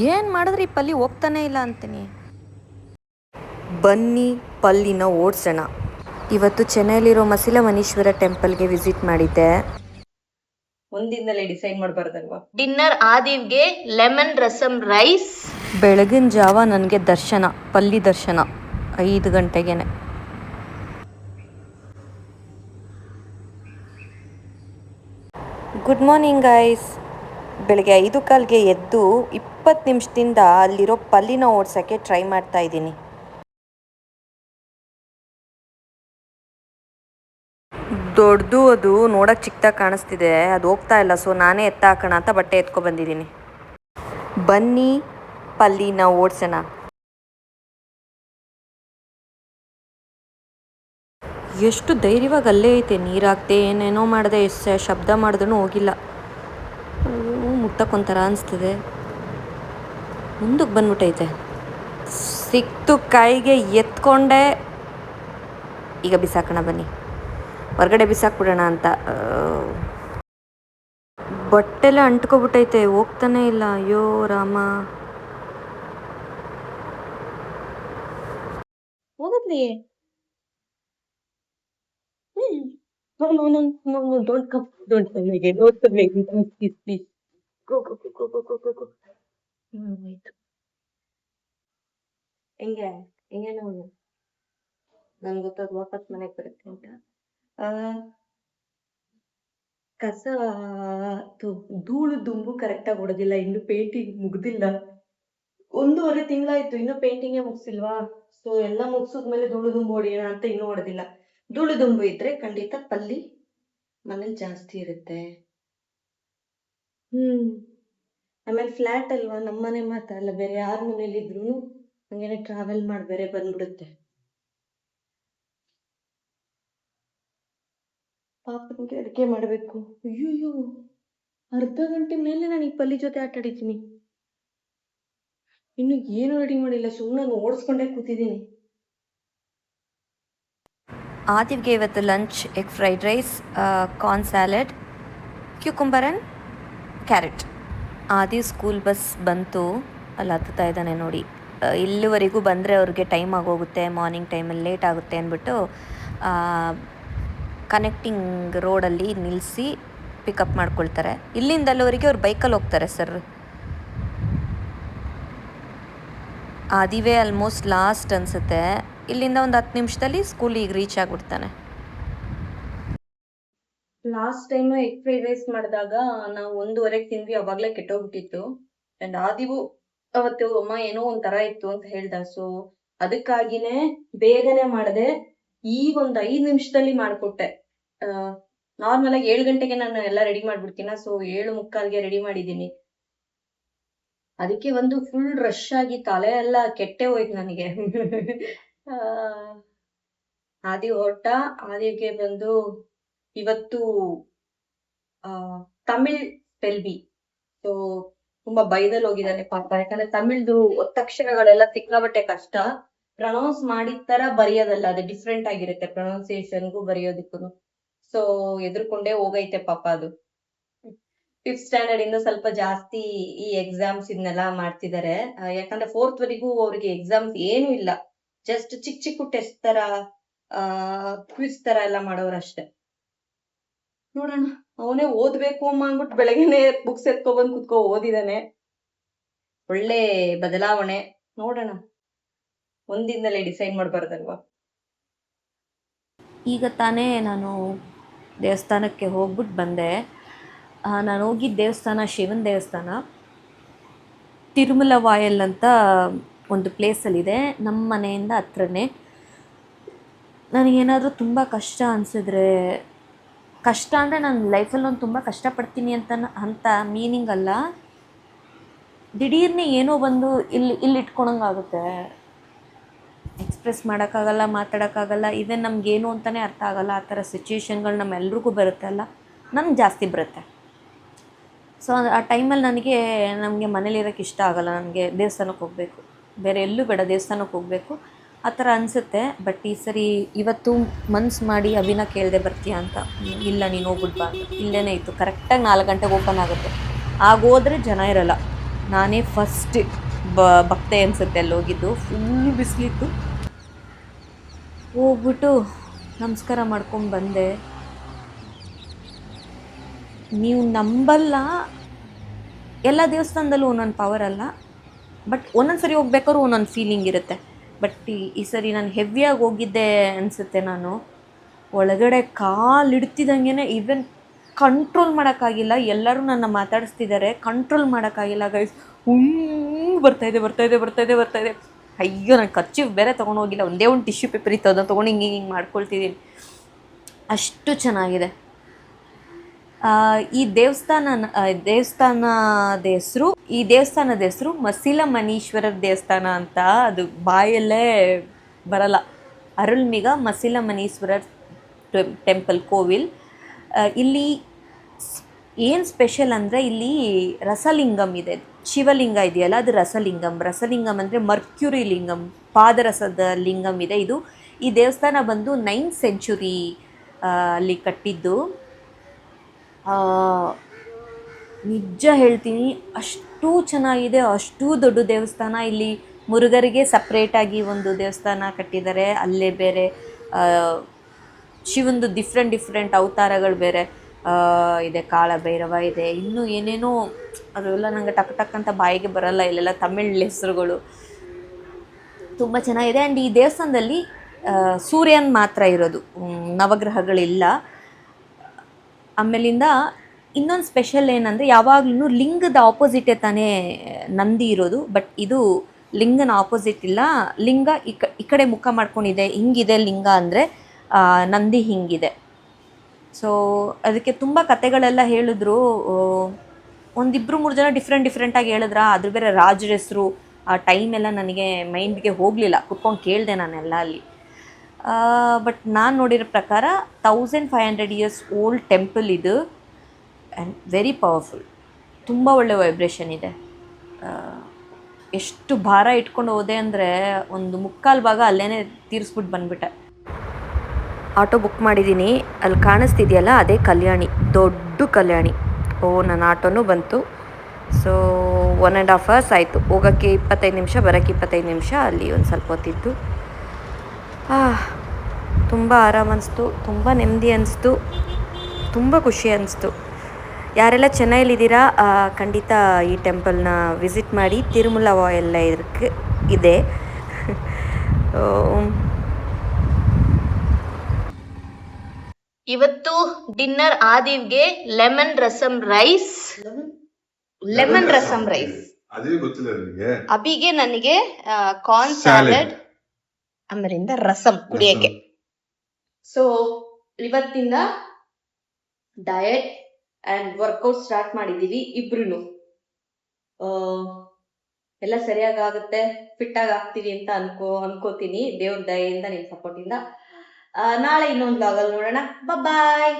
ಏನು ಮಾಡಿದ್ರೆ ಈ ಪಲ್ಲಿ ಹೋಗ್ತಾನೆ ಇಲ್ಲ ಅಂತೀನಿ. ಬನ್ನಿ ಪಲ್ಲಿನ ಓಡಿಸೋಣ. ಇವತ್ತು ಚೆನ್ನೈಲಿರೋ ಮಸಿಲಮಣೀಶ್ವರ ಟೆಂಪಲ್ಗೆ ವಿಸಿಟ್ ಮಾಡಿದ್ದೆ. ಒಂದಿನದಲ್ಲೇ ಡಿಸೈಡ್ ಮಾಡಬಾರ್ದಲ್ವಾ. ಡಿನ್ನರ್ ಆದಿವ್ಗೆ ಲೆಮನ್ ರಸಮ್ ರೈಸ್. ಬೆಳಗಿನ ಜಾವ ನನಗೆ ದರ್ಶನ, ಪಲ್ಲಿ ದರ್ಶನ 5 ಗಂಟೆಗೇನೆ. Good morning guys. ಬೆಳಗ್ಗೆ 5:15ಗೆ ಎದ್ದು 20 ನಿಮಿಷದಿಂದ ಅಲ್ಲಿರೋ ಪಲ್ಲಿನ ಓಡ್ಸೋಕ್ಕೆ ಟ್ರೈ ಮಾಡ್ತಾ ಇದ್ದೀನಿ. ದೊಡ್ಡದು, ಅದು ನೋಡೋಕ್ಕೆ ಚಿಕ್ಕದಾಗಿ ಕಾಣಿಸ್ತಿದೆ, ಅದು ಹೋಗ್ತಾ ಇಲ್ಲ. ಸೊ ನಾನೇ ಎತ್ತಾಕೋಣ ಅಂತ ಬಟ್ಟೆ ಎತ್ಕೊ ಬಂದಿದ್ದೀನಿ. ಬನ್ನಿ ಪಲ್ಲಿನ ಓಡ್ಸೋಣ. ಎಷ್ಟು ಧೈರ್ಯವಾಗಿ ಅಲ್ಲೇ ಐತೆ, ನೀರಾಗ್ತೆ ಏನೇನೋ ಮಾಡಿದೆ, ಎಷ್ಟು ಶಬ್ದ ಮಾಡಿದ್ರೂ ಹೋಗಿಲ್ಲ. ಮುಟ್ಟಕ್ಕೊಂಥರ ಅನಿಸ್ತಿದೆ. ಮುಂದಕ್ಕೆ ಬಂದ್ಬಿಟ್ಟೈತೆ. ಸಿಕ್ತು ಕೈಗೆ, ಎತ್ಕೊಂಡೆ. ಈಗ ಬಿಸಾಕೋಣ ಬನ್ನಿ, ಹೊರಗಡೆ ಬಿಸಾಕ್ಬಿಡೋಣ ಅಂತ. ಬಟ್ಟೆಲ್ಲ ಅಂಟ್ಕೊಬಿಟ್ಟೈತೆ, ಹೋಗ್ತಾನೆ ಇಲ್ಲ. ಅಯ್ಯೋ Rama. ಹೋಗದ್ಲಿ. No, no, no, no, no, don't come again. Don't come again. Please, please. Go. ಆಯ್ತು. ಹೆಂಗೆ ನೋಡು. ನನ್ಗೆ ಗೊತ್ತಾದ್ ವಾಪಸ್ ಮನೆಗೆ ಬರುತ್ತೆ ಅಂತ. ಕಸ ಧೂಳು ದುಂಬು ಕರೆಕ್ಟಾಗಿ ಹೊಡೆದಿಲ್ಲ, ಇನ್ನು ಪೇಂಟಿಂಗ್ ಮುಗ್ದಿಲ್ಲ. 1.5 ತಿಂಗಳಾಯ್ತು, ಇನ್ನೂ ಪೇಂಟಿಂಗೇ ಮುಗಿಸಿಲ್ವಾ. ಸೊ ಎಲ್ಲ ಮುಗಿಸಿದ್ಮೇಲೆ ಧೂಳು ದುಂಬು ಹೊಡೆಯೋಣ ಅಂತ ಇನ್ನೂ ಹೊಡೆದಿಲ್ಲ. ಧೂಳು ದುಂಬು ಇದ್ರೆ ಖಂಡಿತ ಪಲ್ಲಿ ಮನೇಲಿ ಜಾಸ್ತಿ ಇರುತ್ತೆ. ಆಮೇಲೆ ಫ್ಲಾಟ್ ಅಲ್ವಾ, ನಮ್ಮನೆ ಮಾತ್ರ ಅಲ್ಲ, ಬೇರೆ ಯಾರ ಮನೇಲಿ ಇದ್ರು ಹಂಗೇನೆ ಟ್ರಾವೆಲ್ ಮಾಡಿ ಬೇರೆ ಬಂದ್ಬಿಡುತ್ತೆ. ಪಾಪನಿಗೆ ಅಡಿಗೆ ಮಾಡ್ಬೇಕು. ಅಯ್ಯೋ, ಅರ್ಧ ಗಂಟೆ ಮೇಲೆ ನಾನು ಈ ಪಲ್ಲಿ ಜೊತೆ ಆಟ ಆಡಿದ್ದೀನಿ. ಇನ್ನು ಏನು ರೆಡಿ ಮಾಡಿಲ್ಲ, ಸುಮ್ಮನೆ ಓಡಿಸ್ಕೊಂಡೇ ಕೂತಿದ್ದೀನಿ. ಆದಿವ್ಗೆ ಇವತ್ತು lunch egg fried rice, corn salad, cucumber and carrot. Aadiv school bus ಬಂತು, ಅಲ್ಲಿ ಹತ್ತುತ್ತಾ ಇದ್ದಾನೆ ನೋಡಿ. ಇಲ್ಲಿವರೆಗೂ ಬಂದರೆ ಅವ್ರಿಗೆ ಟೈಮ್ ಆಗೋಗುತ್ತೆ, ಮಾರ್ನಿಂಗ್ ಟೈಮಲ್ಲಿ ಲೇಟ್ ಆಗುತ್ತೆ ಅಂದ್ಬಿಟ್ಟು ಕನೆಕ್ಟಿಂಗ್ ರೋಡಲ್ಲಿ ನಿಲ್ಲಿಸಿ ಪಿಕಪ್ ಮಾಡ್ಕೊಳ್ತಾರೆ. ಇಲ್ಲಿಂದ ಅಲ್ಲಿವರೆಗೆ ಅವ್ರು ಬೈಕಲ್ಲಿ ಹೋಗ್ತಾರೆ ಸರ್. ಆದಿವೇ ಆಲ್ಮೋಸ್ಟ್ ಲಾಸ್ಟ್ ಅನಿಸುತ್ತೆ. ಇಲ್ಲಿಂದ ಒಂದು 10 ನಿಮಿಷದಲ್ಲಿ ಸ್ಕೂಲಿಗೆ ರೀಚ್ ಆಗಿಬಿಡ್ತಾನೆ. Last time egg fried rice ಮಾಡಿದಾಗ ನಾವು 1:15 ತಿಂದ್ವಿ, ಅವಾಗಲೇ ಕೆಟ್ಟೋಗ್ಬಿಟ್ಟಿತ್ತು. ಅಂಡ್ ಆದಿವು ಅವತ್ತು ಅಮ್ಮ ಏನೋ ಒಂಥರ ಇತ್ತು ಅಂತ ಹೇಳ್ದ. ಸೊ ಅದಕ್ಕಾಗಿನೇ ಬೇಗನೆ ಮಾಡಿದೆ. ಈಗ ಒಂದು 5 ನಿಮಿಷದಲ್ಲಿ ಮಾಡಿಕೊಟ್ಟೆ. ನಾರ್ಮಲ್ ಆಗಿ 7 ಗಂಟೆಗೆ ನಾನು ಎಲ್ಲ ರೆಡಿ ಮಾಡ್ಬಿಡ್ತೀನ. ಸೊ 7:45ಗೆ ರೆಡಿ ಮಾಡಿದ್ದೀನಿ. ಅದಕ್ಕೆ ಒಂದು ಫುಲ್ ರಶ್ ಆಗಿ ತಲೆ ಎಲ್ಲ ಕೆಟ್ಟೆ ಹೋಯ್ತು ನನಗೆ. ಆದಿ ಹೊರಟ. ಆದಿಗೆ ಬಂದು ಇವತ್ತು ತಮಿಳ್ ಸ್ಪೆಲ್-ಬಿ. ಸೊ ತುಂಬಾ ಬೈದಲ್ಲಿ ಹೋಗಿದ್ದಾನೆ ಪಾಪ, ಯಾಕಂದ್ರೆ ತಮಿಳ್ದು ಒತ್ತಕ್ಷರಗಳೆಲ್ಲ ಸಿಕ್ಕಾಬಟ್ಟೆ ಕಷ್ಟ. ಪ್ರೊನೌನ್ಸ್ ಮಾಡಿದ ತರ ಬರೆಯೋದಲ್ಲ, ಅದು ಡಿಫ್ರೆಂಟ್ ಆಗಿರುತ್ತೆ ಪ್ರೊನೌನ್ಸಿಯೇಷನ್ಗೂ ಬರೆಯೋದಕ್ಕೂ. ಸೊ ಎದುರ್ಕೊಂಡೇ ಹೋಗೈತೆ ಪಾಪ ಅದು. 5th ಸ್ಟ್ಯಾಂಡರ್ಡ್ ಇಂದ ಸ್ವಲ್ಪ ಜಾಸ್ತಿ ಈ ಎಕ್ಸಾಮ್ಸ್ ಇದನ್ನೆಲ್ಲ ಮಾಡ್ತಿದ್ದಾರೆ. ಯಾಕಂದ್ರೆ 4th ವರೆಗೂ ಅವ್ರಿಗೆ ಎಕ್ಸಾಮ್ಸ್ ಏನು ಇಲ್ಲ, ಜಸ್ಟ್ ಚಿಕ್ಕ ಚಿಕ್ಕ ಟೆಸ್ಟ್ ತರ, ಕ್ವಿಜ್ ತರ ಎಲ್ಲ ಮಾಡೋರಷ್ಟೇ. ನೋಡೋಣ, ಅವನೇ ಓದ್ಬೇಕು ಅಮ್ಮ ಅಂದ್ಬಿಟ್ಟು ಬೆಳಗ್ಗೆನೆ ಬುಕ್ಸ್ ಎತ್ಕೊಬಂದು ಕುತ್ಕೋ ಓದಿದಾನೆ. ಒಳ್ಳೆ ಬದಲಾವಣೆ. ನೋಡೋಣ, ಒಂದಿನದಲ್ಲೇ ಡಿಸೈಡ್ ಮಾಡಬಾರ್ದಲ್ವಾ. ಈಗ ತಾನೇ ನಾನು ದೇವಸ್ಥಾನಕ್ಕೆ ಹೋಗ್ಬಿಟ್ಟು ಬಂದೆ. ನಾನು ಹೋಗಿದ್ದ ದೇವಸ್ಥಾನ ಶಿವನ ದೇವಸ್ಥಾನ, ತಿರುಮಲ ವಾಯಲ್ ಅಂತ ಒಂದು ಪ್ಲೇಸಲ್ಲಿದೆ, ನಮ್ಮ ಮನೆಯಿಂದ ಹತ್ರನೇ. ನನಗೇನಾದರೂ ತುಂಬ ಕಷ್ಟ ಅನಿಸಿದ್ರೆ, ಕಷ್ಟ ಅಂದರೆ ನಾನು ಲೈಫಲ್ಲಿ ಒಂದು ತುಂಬ ಕಷ್ಟಪಡ್ತೀನಿ ಅಂತ ಮೀನಿಂಗ್ ಅಲ್ಲ, ದಿಢೀರ್ನೇ ಏನೋ ಬಂದು ಇಲ್ಲಿ ಇಟ್ಕೊಳಂಗಾಗುತ್ತೆ. ಎಕ್ಸ್ಪ್ರೆಸ್ ಮಾಡೋಕ್ಕಾಗಲ್ಲ, ಮಾತಾಡೋಕ್ಕಾಗಲ್ಲ, ಇವನ್ ನಮಗೇನು ಅಂತಲೇ ಅರ್ಥ ಆಗೋಲ್ಲ. ಆ ಥರ ಸಿಚುವೇಶನ್ಗಳು ನಮ್ಮೆಲ್ರಿಗೂ ಬರುತ್ತೆ ಅಲ್ಲ, ನಮ್ಗೆ ಜಾಸ್ತಿ ಬರುತ್ತೆ. ಸೊ ಆ ಟೈಮಲ್ಲಿ ನಮಗೆ ಮನೇಲಿರೋಕ್ಕೆ ಇಷ್ಟ ಆಗೋಲ್ಲ. ನನಗೆ ದೇವಸ್ಥಾನಕ್ಕೆ ಹೋಗಬೇಕು, ಬೇರೆ ಎಲ್ಲೂ ಬೇಡ, ದೇವಸ್ಥಾನಕ್ಕೆ ಹೋಗಬೇಕು ಆ ಥರ ಅನಿಸುತ್ತೆ. ಬಟ್ ಈ ಸರಿ ಇವತ್ತು ಮನ್ಸು ಮಾಡಿ ಅಭಿನ ಕೇಳಿದೆ ಬರ್ತೀಯಾ ಅಂತ. ಇಲ್ಲ ನೀನು ಹೋಗ್ಬಿಟ್ಟು ಬಾ ಅಂತ. ಇಲ್ಲೇ ಇತ್ತು, ಕರೆಕ್ಟಾಗಿ 4 ಗಂಟೆಗೆ ಓಪನ್ ಆಗುತ್ತೆ. ಆಗೋದ್ರೆ ಜನ ಇರೋಲ್ಲ. ನಾನೇ ಫಸ್ಟ್ ಭಕ್ತೆ ಅನಿಸುತ್ತೆ ಅಲ್ಲಿ ಹೋಗಿದ್ದು. ಫುಲ್ ಬಿಸಿಲಿತ್ತು. ಹೋಗ್ಬಿಟ್ಟು ನಮಸ್ಕಾರ ಮಾಡ್ಕೊಂಡು ಬಂದೆ. ನೀವು ನಂಬಲ್ಲ, ಎಲ್ಲ ದೇವಸ್ಥಾನದಲ್ಲೂ ಒಂದೊಂದು ಪವರ್ ಅಲ್ಲ, ಬಟ್ ಒಂದೊಂದು ಸರಿ ಹೋಗ್ಬೇಕಾದ್ರೂ ಒಂದೊಂದು ಫೀಲಿಂಗ್ ಇರುತ್ತೆ. ಬಟ್ ಈ ಸರಿ ನಾನು ಹೆವಿಯಾಗಿ ಹೋಗಿದ್ದೆ ಅನಿಸುತ್ತೆ. ನಾನು ಒಳಗಡೆ ಕಾಲಿಡ್ತಿದ್ದಂಗೆ ಈವನ್ ಕಂಟ್ರೋಲ್ ಮಾಡೋಕ್ಕಾಗಿಲ್ಲ. ಎಲ್ಲರೂ ನನ್ನ ಮಾತಾಡಿಸ್ತಿದ್ದಾರೆ, ಕಂಟ್ರೋಲ್ ಮಾಡೋಕ್ಕಾಗಿಲ್ಲ ಗೈಸ್. ಬರ್ತಾಯಿದೆ. ಅಯ್ಯೋ, ನಾನು ಕರ್ಚೀಫ್ ಬೇರೆ ತೊಗೊಂಡು ಹೋಗಿಲ್ಲ, ಒಂದೇ ಒಂದು ಟಿಶ್ಯೂ ಪೇಪರ್ ಇತ್ತು, ಅದನ್ನು ತೊಗೊಂಡು ಹಿಂಗೆ ಮಾಡ್ಕೊಳ್ತಿದ್ದೀನಿ. ಅಷ್ಟು ಚೆನ್ನಾಗಿದೆ. ಈ ದೇವಸ್ಥಾನದ ಹೆಸರು ಮಸಿಲ ಮನೀಶ್ವರರ ದೇವಸ್ಥಾನ ಅಂತ. ಅದು ಬಾಯಲ್ಲೇ ಬರಲ್ಲ. ಅರುಳ್ಮಿಗ ಮಸಿಲ ಮನೀಶ್ವರರ್ ಟೆಂಪಲ್ ಕೋವಿಲ್. ಇಲ್ಲಿ ಏನು ಸ್ಪೆಷಲ್ ಅಂದರೆ ಇಲ್ಲಿ ರಸಲಿಂಗಮ್ ಇದೆ. ಶಿವಲಿಂಗ ಇದೆಯಲ್ಲ, ಅದು ರಸಲಿಂಗಮ್ ಅಂದರೆ ಮರ್ಕ್ಯುರಿ ಲಿಂಗಮ್, ಪಾದರಸದ ಲಿಂಗಮ್ ಇದೆ. ಈ ದೇವಸ್ಥಾನ ಬಂದು 9th ಸೆಂಚುರಿ ಅಲ್ಲಿ ಕಟ್ಟಿದ್ದು. ನಿಜ ಹೇಳ್ತೀನಿ, ಅಷ್ಟು ಚೆನ್ನಾಗಿದೆ, ಅಷ್ಟು ದೊಡ್ಡ ದೇವಸ್ಥಾನ. ಇಲ್ಲಿ ಮುರುಗರಿಗೆ ಸಪ್ರೇಟಾಗಿ ಒಂದು ದೇವಸ್ಥಾನ ಕಟ್ಟಿದ್ದಾರೆ. ಅಲ್ಲೇ ಬೇರೆ ಶಿವಂದು ಡಿಫ್ರೆಂಟ್ ಅವತಾರಗಳು ಬೇರೆ ಇದೆ. ಕಾಳಭೈರವ ಇದೆ, ಇನ್ನೂ ಏನೇನೋ, ಅದೆಲ್ಲ ನನಗೆ ಟಕ್ ಅಂತ ಬಾಯಿಗೆ ಬರಲ್ಲ. ಇಲ್ಲೆಲ್ಲ ತಮಿಳ್ ಹೆಸರುಗಳು. ತುಂಬ ಚೆನ್ನಾಗಿದೆ. ಆ್ಯಂಡ್ ಈ ದೇವಸ್ಥಾನದಲ್ಲಿ ಸೂರ್ಯನ ಮಾತ್ರ ಇರೋದು, ನವಗ್ರಹಗಳಿಲ್ಲ. ಆಮೇಲಿಂದ ಇನ್ನೊಂದು ಸ್ಪೆಷಲ್ ಏನಂದರೆ, ಯಾವಾಗ್ಲೂ ಲಿಂಗದ ಆಪೋಸಿಟೇ ತಾನೇ ನಂದಿ ಇರೋದು, ಬಟ್ ಇದು ಲಿಂಗನ ಆಪೋಸಿಟ್ ಇಲ್ಲ. ಲಿಂಗ ಈ ಕಡೆ ಮುಖ ಮಾಡ್ಕೊಂಡಿದೆ, ಹಿಂಗಿದೆ ಲಿಂಗ ಅಂದರೆ, ನಂದಿ ಹಿಂಗಿದೆ. ಸೊ ಅದಕ್ಕೆ ತುಂಬ ಕತೆಗಳೆಲ್ಲ ಹೇಳಿದ್ರು. ಒಂದಿಬ್ಬರು 3 ಜನ ಡಿಫ್ರೆಂಟಾಗಿ ಹೇಳಿದ್ರ. ಅದ್ರ ಬೇರೆ ರಾಜರ ಹೆಸರು, ಆ ಟೈಮೆಲ್ಲ ನನಗೆ ಮೈಂಡ್ಗೆ ಹೋಗಲಿಲ್ಲ, ಕುತ್ಕೊಂಡು ಕೇಳಿದೆ ನಾನೆಲ್ಲ ಅಲ್ಲಿ. ಬಟ್ ನಾನು ನೋಡಿರೋ ಪ್ರಕಾರ 1500 years ಓಲ್ಡ್ ಟೆಂಪಲ್ ಇದು. And very powerful. ತುಂಬ ಒಳ್ಳೆ ವೈಬ್ರೇಷನ್ ಇದೆ. ಎಷ್ಟು ಭಾರ ಇಟ್ಕೊಂಡು ಹೋದೆ ಅಂದರೆ ಒಂದು 3/4 ಭಾಗ ಅಲ್ಲೇ ತೀರಿಸ್ಬಿಟ್ಟು ಬಂದುಬಿಟ್ಟೆ. ಆಟೋ ಬುಕ್ ಮಾಡಿದ್ದೀನಿ. ಅಲ್ಲಿ ಕಾಣಿಸ್ತಿದೆಯಲ್ಲ, ಅದೇ ಕಲ್ಯಾಣಿ, ದೊಡ್ಡ ಕಲ್ಯಾಣಿ. ನನ್ನ ಆಟೋನೂ ಬಂತು. ಸೊ 1.5 hours ಆಯಿತು. ಹೋಗೋಕ್ಕೆ 25 ನಿಮಿಷ, ಬರೋಕ್ಕೆ 25 ನಿಮಿಷ. ಅಲ್ಲಿ ಒಂದು ಸ್ವಲ್ಪ ಹೊತ್ತಿದ್ದು ತುಂಬ ಆರಾಮ ಅನಿಸ್ತು, ತುಂಬ ನೆಮ್ಮದಿ ಅನಿಸ್ತು, ತುಂಬ ಖುಷಿ ಅನಿಸ್ತು. ಯಾರೆಲ್ಲ ಚೆನ್ನೈಲಿದ್ದೀರಾ ಖಂಡಿತ ಈ ಟೆಂಪಲ್ನ ವಿಸಿಟ್ ಮಾಡಿ. ತಿರುಮಲ ಎಲ್ಲ ಇದೆ. ಇವತ್ತು ಡಿನ್ನರ್ ಆದಿವ್ಗೆ ಲೆಮನ್ ರಸಮ್ ರೈಸ್. ಅಬಿಗೆ ನನಗೆ ಕಾರ್ನ್ ಸ್ಯಾಲಡ್, ಆಮೇಲಿಂದ ರಸಮ್ ಕುಡಿಯಕ್ಕೆ. ಸೊ ಇವತ್ತಿಂದ ಡಯಟ್ ಆ್ಯಂಡ್ ವರ್ಕೌಟ್ ಸ್ಟಾರ್ಟ್ ಮಾಡಿದ್ದೀವಿ ಇಬ್ರು. ಎಲ್ಲ ಸರಿಯಾಗುತ್ತೆ, ಫಿಟ್ಟಾಗಿ ಆಗ್ತೀವಿ ಅಂತ ಅನ್ಕೋತೀನಿ. ದೇವ್ರ ದಯೆಯಿಂದ, ನಿಮ್ಮ ಸಪೋರ್ಟಿಂದ. ನಾಳೆ ಇನ್ನೊಂದು ಬ್ಲಾಗಲ್ಲಿ ನೋಡೋಣ. ಬಾಯ್.